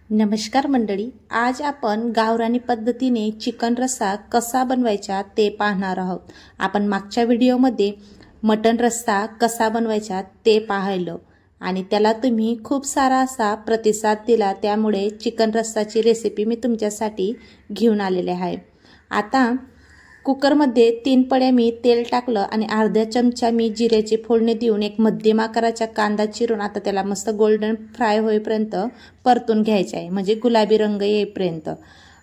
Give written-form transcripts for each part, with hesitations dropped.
नमस्कार मंडळी, आज आपण गावरानी पद्धतीने चिकन रस्सा कसा बनवायचा ते पाहणार आहोत। आपण मागच्या व्हिडिओमध्ये मटन रस्सा कसा बनवायचा ते पाहिलं आणि त्याला तुम्ही खूप सारा असा प्रतिसाद दिला, त्यामुळे चिकन रस्साची रेसिपी मी तुमच्यासाठी घेऊन आलेले आहे। आता कुकरमध्ये 3 पळ्या मी तेल टाकलं आणि अर्धा चमचा मी जिऱ्याची फोडणी देऊन एक मध्यम आकाराचा कांदा चिरून आता त्याला मस्त गोल्डन फ्राय होईपर्यंत परतून घ्यायचा आहे, म्हणजे गुलाबी रंग येईपर्यंत।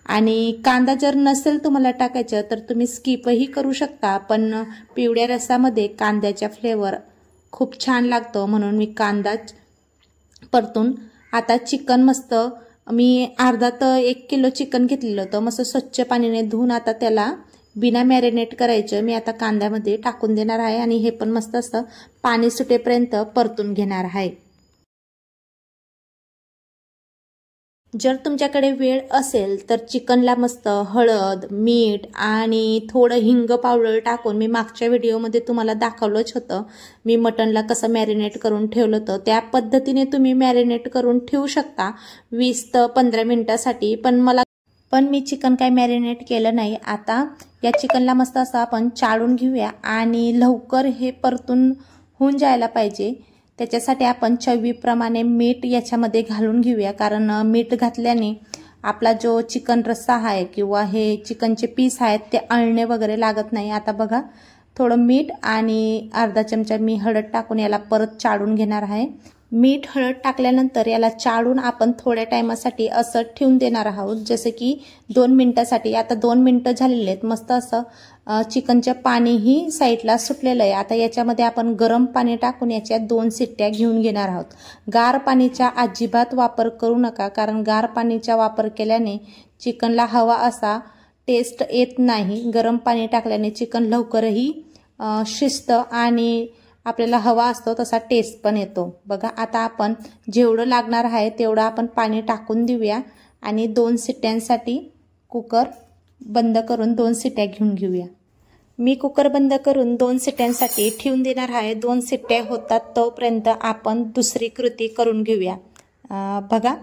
आणि कांदा जर नसेल तुम्हाला टाकायचं तर तुम्ही स्किपही करू शकता, पण पिवळ्या रस्सामध्ये कांद्याचा फ्लेवर खूप छान लागतो, म्हणून मी कांदा परतून आता चिकन मस्त मी अर्धा तर 1 किलो चिकन घेतलेलं होतं, मस्त स्वच्छ पाण्याने धुवून आता त्याला बिना मॅरिनेट करायचं मी आता कांद्यामध्ये टाकून देणार आहे आणि हे पण मस्त असं पाणी सुटेपर्यंत परतून घेणार आहे। जर तुमच्याकडे वेळ असेल तर चिकनला मस्त हळद, मीठ आणि थोडं हिंग पावडर टाकून मी मागच्या व्हिडिओमध्ये तुम्हाला दाखवलंच होतं, मी मटनला कसं मॅरिनेट करून ठेवलं होतं त्या पद्धतीने तुम्ही मॅरिनेट करून ठेवू शकता 20 ते 15 मिनिटांसाठी। पण मी चिकन काय मॅरिनेट केलं नाही। आता या चिकनला मस्त असं आपण चाळून घेऊया आणि लवकर हे परतून होऊन जायला पाहिजे, त्याच्यासाठी आपण चवीप्रमाणे मीठ याच्यामध्ये घालून घेऊया, कारण मीठ घातल्याने आपला जो चिकन रस्सा आहे किंवा हे चिकनचे पीस आहेत ते अळणे वगैरे लागत नाही। आता बघा, थोडं मीठ आणि अर्धा चमचा मी हळद टाकून याला परत चाळून घेणार आहे। मीठ हळद टाकल्यानंतर याला चाळून आपण थोड्या टाइमासाठी असं ठेवून देणार आहोत, जसे की 2 मिनिटांसाठी। आता 2 मिनिटं झालेले आहेत, मस्त असं चिकनचं पाणीही साईडला सुटलेलं आहे। आता याच्यामध्ये आपण गरम पाणी टाकून याच्या 2 शिट्ट्या घेऊन घेणार आहोत। गार पाणीचा अजिबात वापर करू नका, कारण गार पाणीचा वापर केल्याने चिकनला हवा असा टेस्ट येत नाही। गरम पाणी टाकल्याने चिकन लवकरही शिजतं आणि आपल्याला हवा असतो तसा टेस्ट पण येतो। बघा, आता आपण जेवढं लागणार आहे तेवढं आपण पाणी टाकून देऊया आणि 2 शिट्ट्यांसाठी कुकर बंद करून 2 शिट्ट्या घेऊन घेऊया। मी कुकर बंद करून 2 शिट्ट्यांसाठी ठेवून देणार आहे। 2 शिट्ट्या होतात तोपर्यंत आपण दुसरी कृती करून घेऊया। बघा,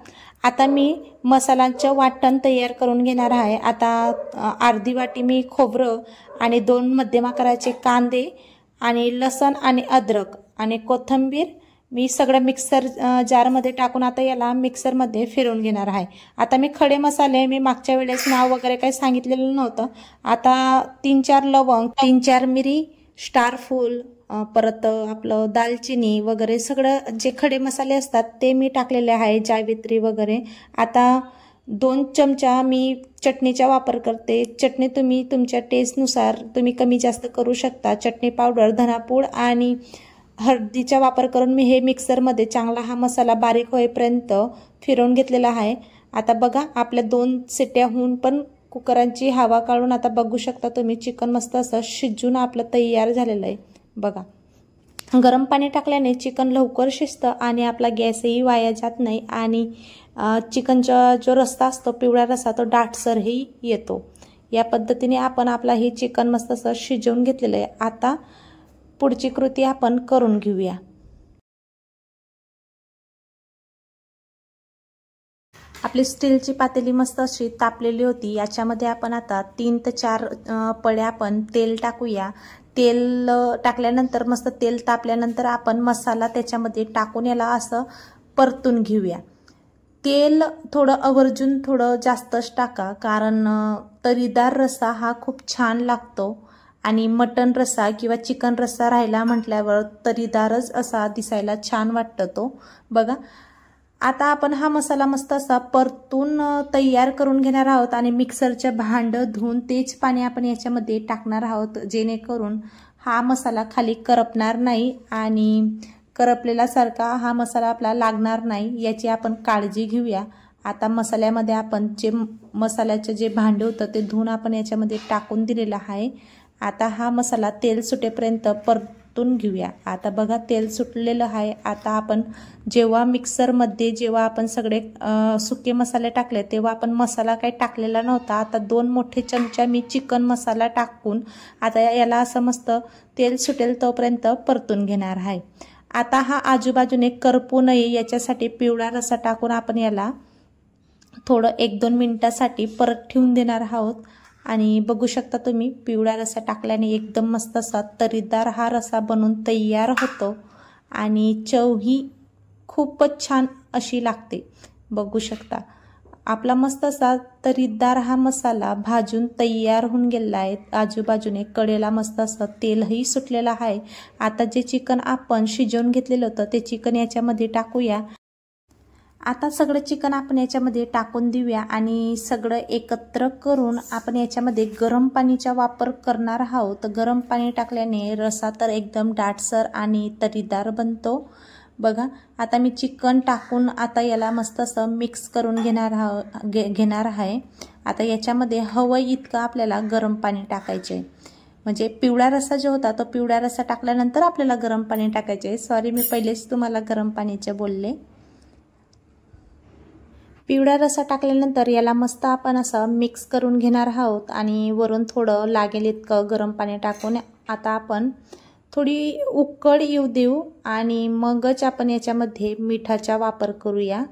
आता मी मसाल्याचं वाटण तयार करून घेणार आहे। आता अर्धी वाटी मी खोबरं आणि 2 मध्यम आकाराचे कांदे आणि लसण आणि अद्रक आणि कोथिंबीर मी सगळं मिक्सर जारमध्ये टाकून आता याला मिक्सरमध्ये फिरवून घेणार आहे। आता मी खडे मसाले मी मागच्या वेळेस नाव वगैरे काही सांगितलेलं नव्हतं। आता 3-4 लवंग, 3-4 मिरी, स्टार फूल, परत आपलं दालचिनी वगैरे सगळं जे खडे मसाले असतात ते मी टाकलेले आहे, जावित्री वगैरे। आता 2 चमचा मी चटणीचा वापर करते। चटणी तुम्ही तुमच्या टेस्टनुसार तुम्ही कमी जास्त करू शकता। चटणी पावडर, धनापूड आणि हळदीचा वापर करून मी हे मिक्सरमध्ये चांगला हा मसाला बारीक होईपर्यंत फिरवून घेतलेला आहे। आता बघा, आपल्या 2 शिट्ट्या होऊन पण कुकरांची हवा काढून आता बघू शकता तुम्ही चिकन मस्त असं शिजून आपलं तयार झालेलं आहे। बघा, गरम पाणी टाकल्याने चिकन लवकर शिजतं आणि आपला गॅसही वाया जात नाही आणि चिकनचा जो रस्सा असतो पिवळा रस्सा तो दाटसरही येतो। या पद्धतीने आपण आपला हे चिकन मस्त असं शिजवून घेतलेलं आहे। आता पुढची कृती आपण करून घेऊया। आपली स्टीलची पातेली मस्त अशी तापलेली होती, याच्यामध्ये आपण आता 3 ते 4 पळ्या आपण तेल टाकूया। तेल टाकल्यानंतर मस्त तेल तापल्यानंतर आपण मसाला त्याच्यामध्ये टाकून याला असं परतून घेऊया। तेल थोडं आवर्जून थोडं जास्तच टाका, कारण तरीदार रस्सा हा खूप छान लागतो आणि मटन रस्सा किंवा चिकन रस्सा राहिला म्हटल्यावर तरीदारच असा दिसायला छान वाटतं तो। बघा, आता आपण हा मसाला मस्त असा परतून तयार करून घेणार आहोत आणि मिक्सरचं भांडं धुवून तेच पाणी आपण याच्यामध्ये टाकणार आहोत, जेणेकरून हा मसाला खाली करपणार नाही आणि करपलेला सारखा हा मसाला आपला लागणार नाही, याची आपण काळजी घेऊया। आता मसाल्यामध्ये आपण जे मसाल्याचं जे भांडं होतं ते धुवून आपण याच्यामध्ये टाकून दिलेलं आहे। आता हा मसाला तेल सुटेपर्यंत परतून घेऊया। आता बघा, तेल सुटलेलं आहे। आता आपण जेव्हा आपण सगळे सुके मसाले टाकले तेव्हा आपण मसाला काही टाकलेला नव्हता। आता 2 मोठे चमचा मी चिकन मसाला टाकून आता याला असं मस्त तेल सुटेल तोपर्यंत परतून घेणार आहे। आता हा आजूबाजूने करपू नये याच्यासाठी पिवळा रस्सा टाकून आपण याला थोडं 1-2 मिनिटासाठी परत ठेवून देणार आहोत। आणि बघू शकता तुम्ही पिवळा रस्सा टाकल्याने एकदम मस्त असा तर्रीदार हा रस्सा बनून तयार होतो आणि चव ही खूपच छान अशी लागते। बघू शकता आपला मस्त असा तर्रीदार हा मसाला भाजून तयार होऊन गेला आहे। आजूबाजूने कडेला मस्त असं तेलही सुटलेलं आहे। आता जे चिकन आपण शिजवून घेतलेलं होतं ते चिकन याच्यामध्ये टाकूया। आता सगळं चिकन आपण याच्यामध्ये टाकून देऊया आणि सगळं एकत्र करून आपण याच्यामध्ये गरम पाणीचा वापर करणार आहोत। गरम पाणी टाकल्याने रस्सा तर एकदम दाटसर आणि तर्रीदार बनतो। बघा आता मी चिकन टाकून आता याला मस्त असं मिक्स करून घेणार आहे। आता याच्यामध्ये हवं इतकं आपल्याला गरम पाणी टाकायचे, म्हणजे पिवळा रस्सा जो होता तो पिवळा रस्सा टाकल्यानंतर आपल्याला गरम पाणी टाकायचे। सॉरी मी पहिलेच तुम्हाला गरम पाणीचे बोलले। पिवळा रस्सा टाकल्यानंतर याला मस्त आपण असं मिक्स करून घेणार आहोत आणि वरून थोडं लागेल इतकं गरम पाणी टाकून आता आपण थोडी उकळ येऊ देऊ आणि मगच आपण याच्यामध्ये मिठाचा वापर करूया।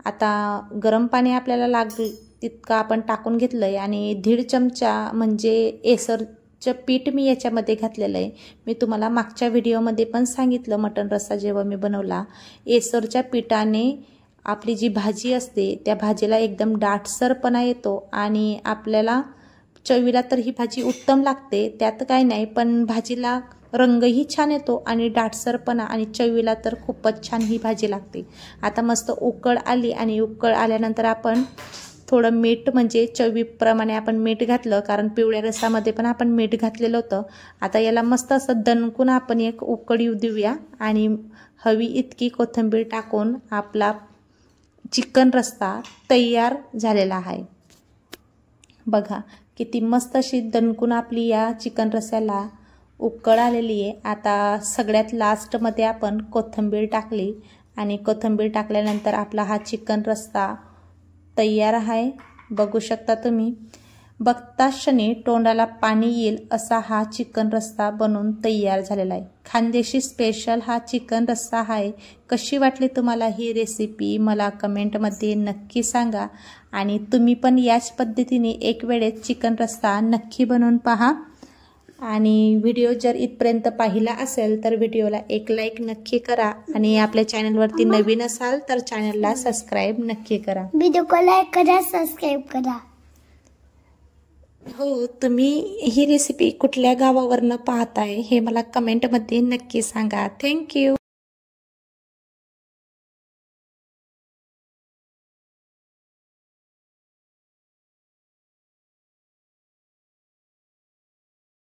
आता गरम पाणी आपल्याला लागेल तितकं आपण टाकून घेतलंय आणि 1.5 चमचा म्हणजे एसरचं पीठ मी याच्यामध्ये घातलेलं आहे। मी तुम्हाला मागच्या व्हिडिओमध्ये पण सांगितलं मटण रस्सा जेव्हा मी बनवला, एसरच्या पिठाने आपली जी भाजी असते त्या भाजीला एकदम दाटसरपणा येतो आणि आपल्याला चवीला तर ही भाजी उत्तम लागते, त्यात काही नाही, पण भाजीला रंगही छान येतो आणि दाटसरपणा आणि चवीला तर खूपच छान ही भाजी लागते। आता मस्त उकळ आली आणि उकळ आल्यानंतर आपण थोडं मीठ म्हणजे चवीप्रमाणे आपण मीठ घातलं, कारण पिवळ्या रस्सामध्ये पण आपण मीठ घातलेलं होतं। आता याला मस्त असं दणकून आपण एक उकळ येऊ देऊया आणि हवी इतकी कोथिंबीर टाकून आपला चिकन रस्सा तयार झालेला आहे। बघा किती मस्त अशी दणकून आपली या चिकन रस्स्याला उकळ आलेली आहे। आता सगळ्यात लास्टमध्ये आपण कोथिंबीर टाकली आणि कोथिंबीर टाकल्यानंतर आपला हा चिकन रस्सा तयार आहे। बघू शकता तुम्ही, बघता क्षणी तोंडाला पाणी येईल असा हा चिकन रस्सा बनून तयार झालेला आहे। खानदेशी स्पेशल हा चिकन रस्सा आहे। कशी वाटली तुम्हाला ही रेसिपी मला कमेंटमध्ये नक्की सांगा आणि तुम्ही पण याच पद्धतीने एक वेळेस चिकन रस्सा नक्की बनवून पहा आणि व्हिडिओ जर इथपर्यंत पाहिला असेल तर व्हिडिओला एक लाईक नक्की करा आणि आपल्या चॅनलवरती नवीन असाल तर चॅनलला सबस्क्राईब नक्की करा। व्हिडिओला लाईक करा, सबस्क्राईब करा। हो, तुम्ही ही रेसिपी कुठल्या गावावरनं पाहताय हे मला कमेंटमध्ये नक्की सांगा। थँक्यू।